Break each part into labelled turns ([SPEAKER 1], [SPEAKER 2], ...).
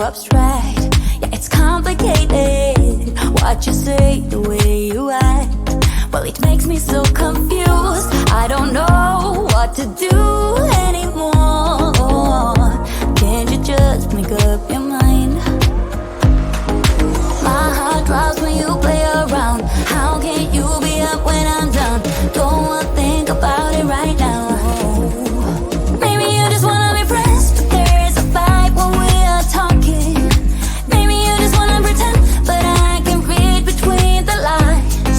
[SPEAKER 1] so abstract. Yeah, it's complicated. What you say, the way you act, well, it makes me so confused. I don't know what to do anymore. Can't you just make up your mind? My heart drops when you play around. How can you be up when I'm down? Don't wanna think about it right now. Maybe you just wanna be friends, but there is a fight when we are talking. Maybe you just wanna pretend, but I can read between the lines.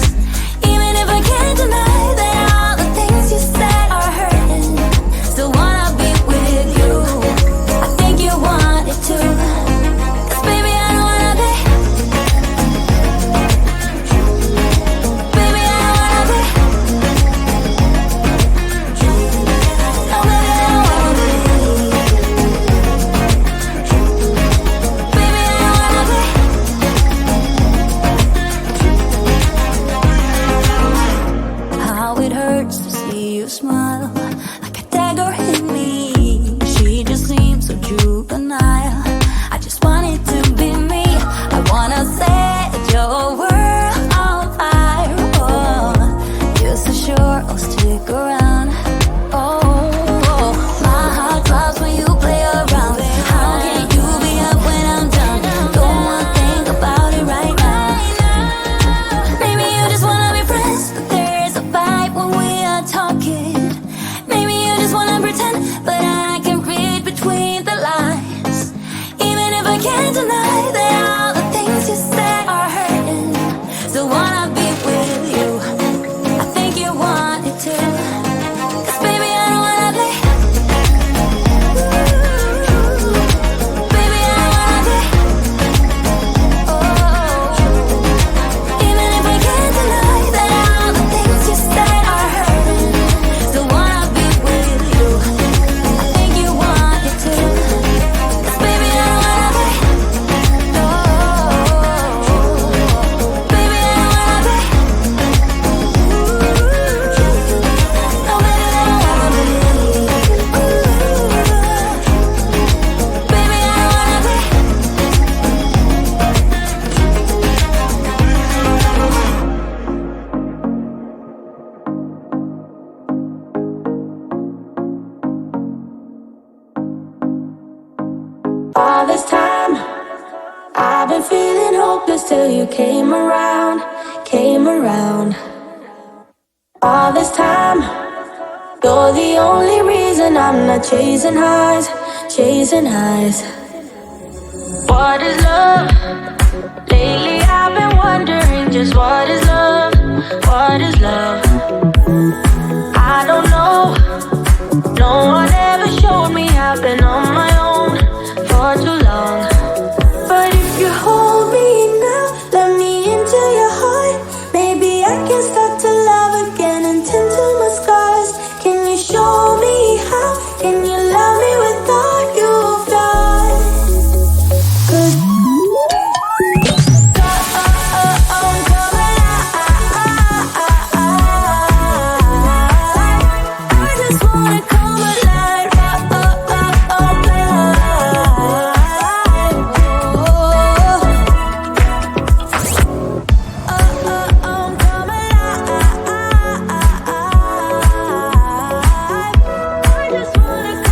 [SPEAKER 1] Even if I can't deny that all the things you said are hurting, still wanna be with you. I think you want it too. 'Cause baby, I don't wanna be. Baby, I don't wanna be. No, baby, I don't wanna be. Baby, I don't wanna be. How it hurts to see you smile, like a dagger in me. She just seems so juvenile. I just want it to be me. I wanna set your world on fire. Oh, you're so sure I'll stick around. Oh, my heart drops when you play around. How can you be up when I'm down? Don't wanna think about it right now. Maybe you just wanna be friends, but there is a fight when we are talking. Maybe you just wanna pretend, but I can read between the lines. Even if I can't deny that all the things you said are hurting, still wanna be with you. I think you want it too. 'Cause baby, I don't wanna be. Baby, I don't wanna be. Oh, even if I can't deny that all the things you said are hurting, still wanna be with you. I think you want it too. 'Cause baby, I don't wanna be. No, baby, I don't wanna be. No, baby, I don't wanna be. Baby, I don't wanna be.
[SPEAKER 2] All this time, I've been feeling hopeless till you came around, came around. All this time, you're the only reason I'm not chasing highs, chasing highs. What is love? Lately I've been wondering just what is love, what is love? I don't know, no one ever showed me. I've been on my own for too long. But if you hold me now, let me into your heart, maybe I can start to love again and tend to my scars. Can you show me how? Can you love me with all you've done? 'Cause I'm coming alive. I just wanna come alive. I'm coming alive. I just wanna come alive.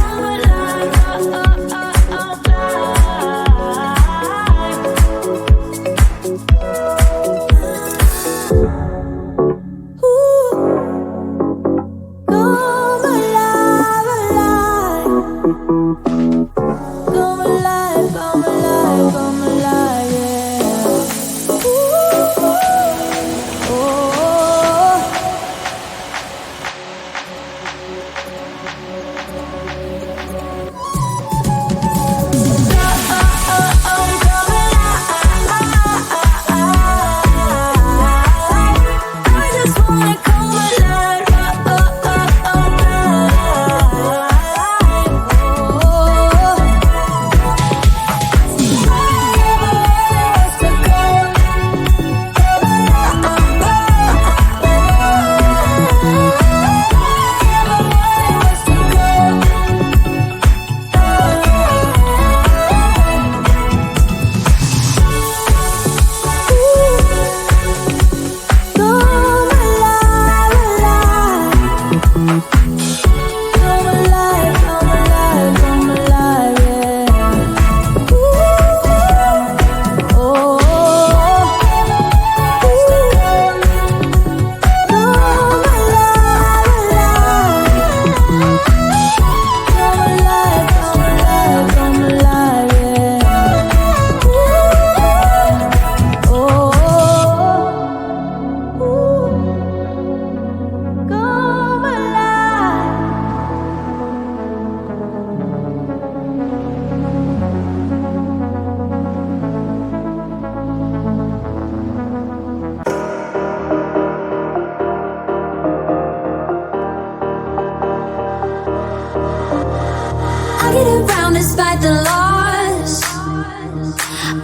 [SPEAKER 1] I get around despite the loss.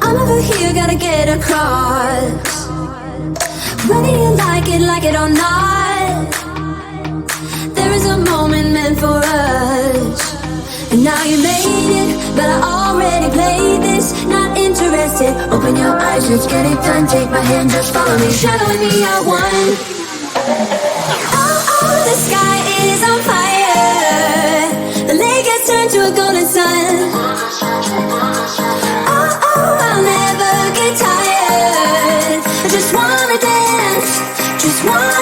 [SPEAKER 1] I'm over here, gotta get across. Whether you like it or not, there is a moment meant for us. And now you made it, but I already played this. Not interested, open your eyes, let's get it done. Take my hand, just follow me, shadowing me, I won. Oh, oh, the sky is on fire. The lake has turned to a golden sun. Oh, oh, I'll never get tired. I just wanna dance, just wanna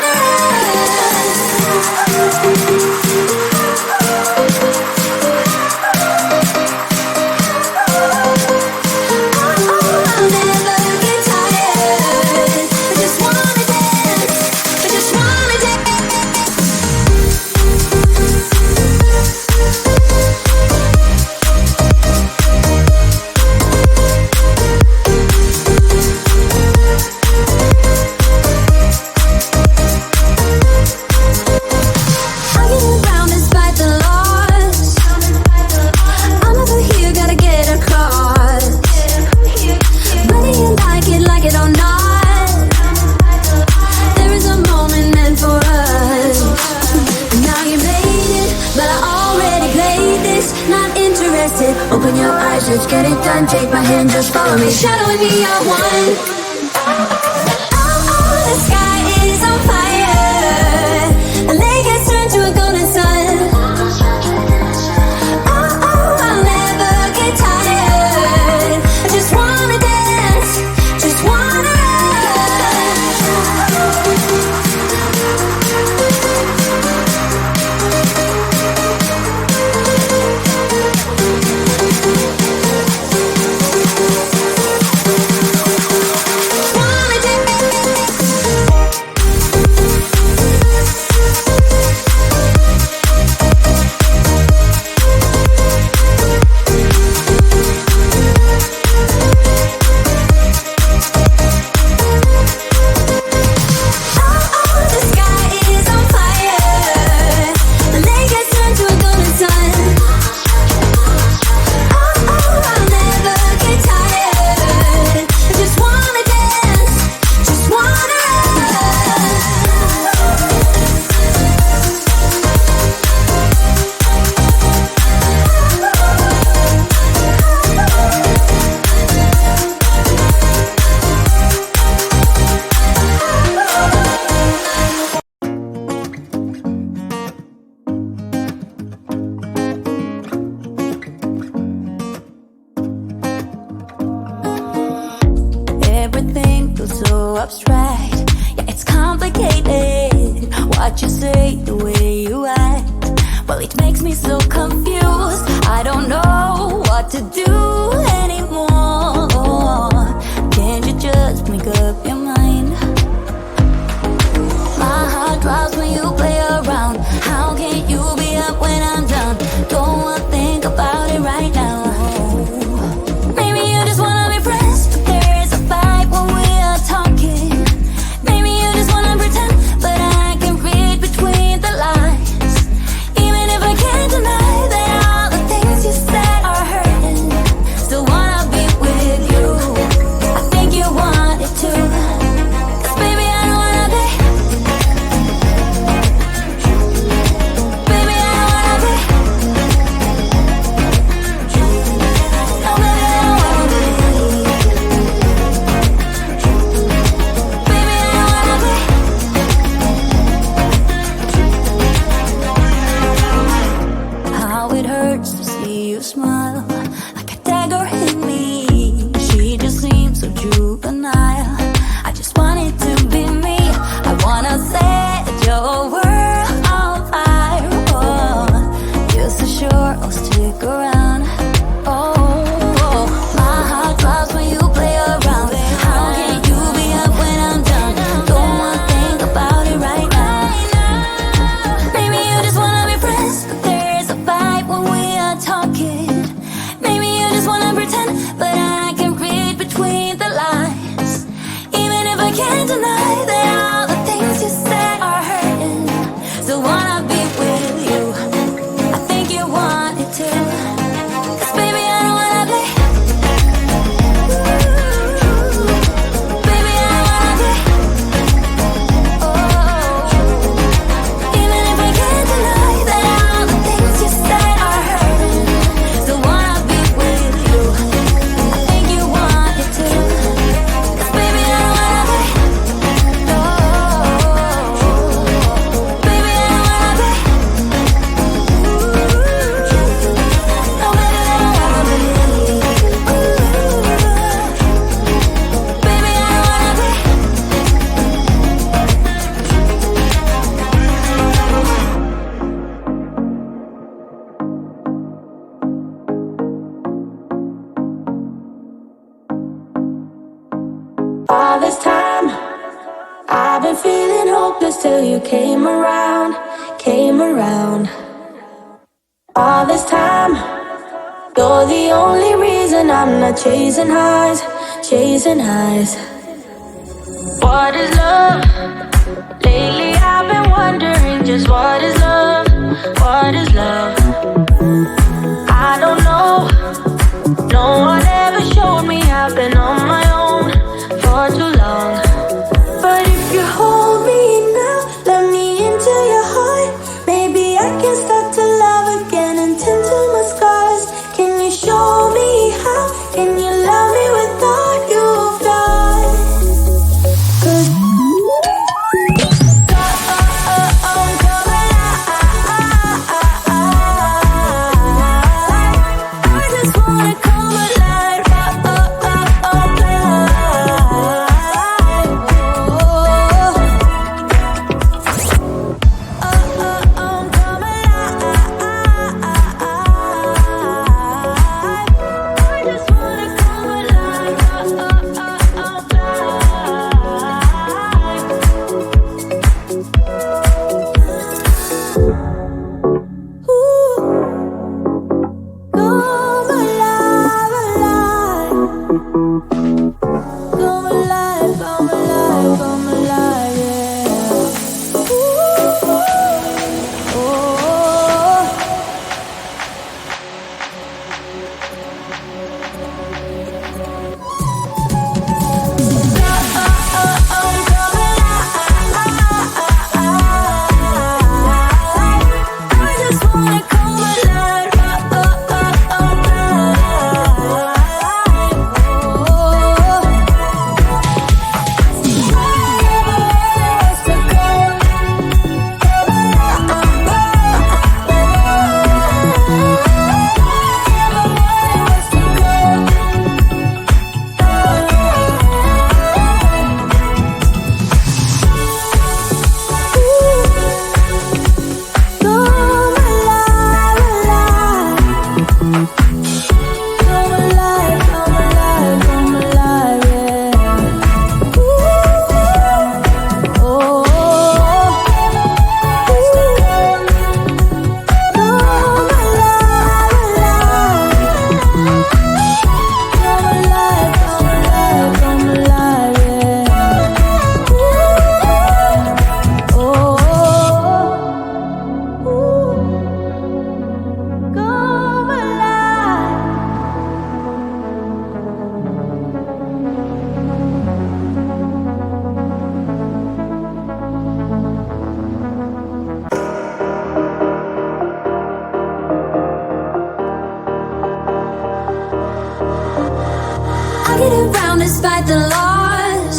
[SPEAKER 1] open your eyes, let's get it done. Take my hand, just follow me, shadowing me, I won. Oh, oh, the sky is on fire. The lake has turned to a golden sun. Oh, oh, I'll never get tired. I just wanna dance, just wanna so abstract, yeah, it's complicated. What you say, the way you act, well, it makes me so confused. I don't know what to do anymore. Can't you just make up your mind? My heart drops when you play around. How can you be up when I'm down? Don't wanna think about it right now. Maybe you just wanna be friends, but there's a fight when we are talking. Maybe you just wanna pretend, but I can read between the lines. Even if I can't deny that all the things you said are hurting, still wanna be with you. I think you want it too. 'Cause baby, I don't wanna be. Baby, I don't wanna be. No, baby, I don't wanna be. Baby, I don't wanna be. How it hurts to see you smile, like a dagger in me. She just seems so juvenile. I just want it to be me. I wanna set your world on fire. Oh, you're so sure I'll stick around. Oh, my heart drops when you play around. How can you be up when I'm down? Don't wanna think about it right now. Maybe you just wanna be friends, but there's a fight when we are talking.
[SPEAKER 2] hopeless till you came around, came around. All this time, you're the only reason I'm not chasing highs, chasing highs. What is love? Lately I've been wondering just what is love, what is love? I don't know, no one ever showed me. I've been on my own for too long. But if you hold me now, let me into your heart, maybe I can start to love again and tend to my scars. Can you show me how? Can you love me without you flaws? 'Cause I'm coming alive. I just wanna come alive.
[SPEAKER 1] I get around despite the loss.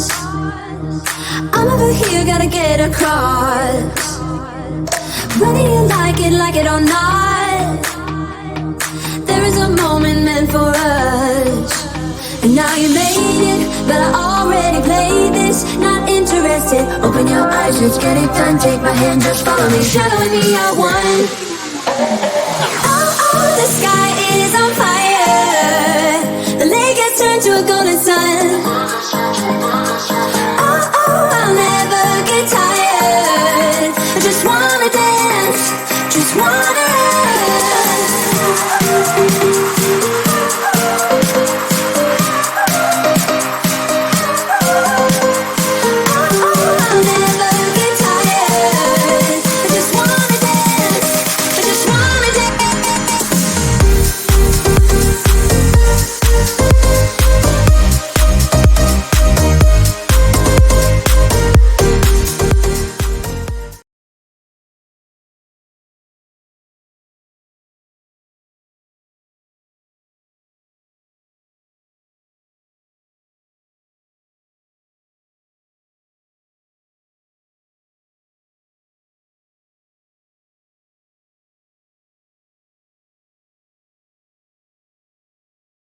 [SPEAKER 1] I'm over here, gotta get across. Whether you like it or not, there is a moment meant for us. And now you made it, but I already played this. Not interested, open your eyes, let's get it done. Take my hand, just follow me, shadowing me, I won. Oh, the sky is on fire. The lake has turned to a golden sun. Oh, I'll never get tired. I just wanna dance, just wanna run.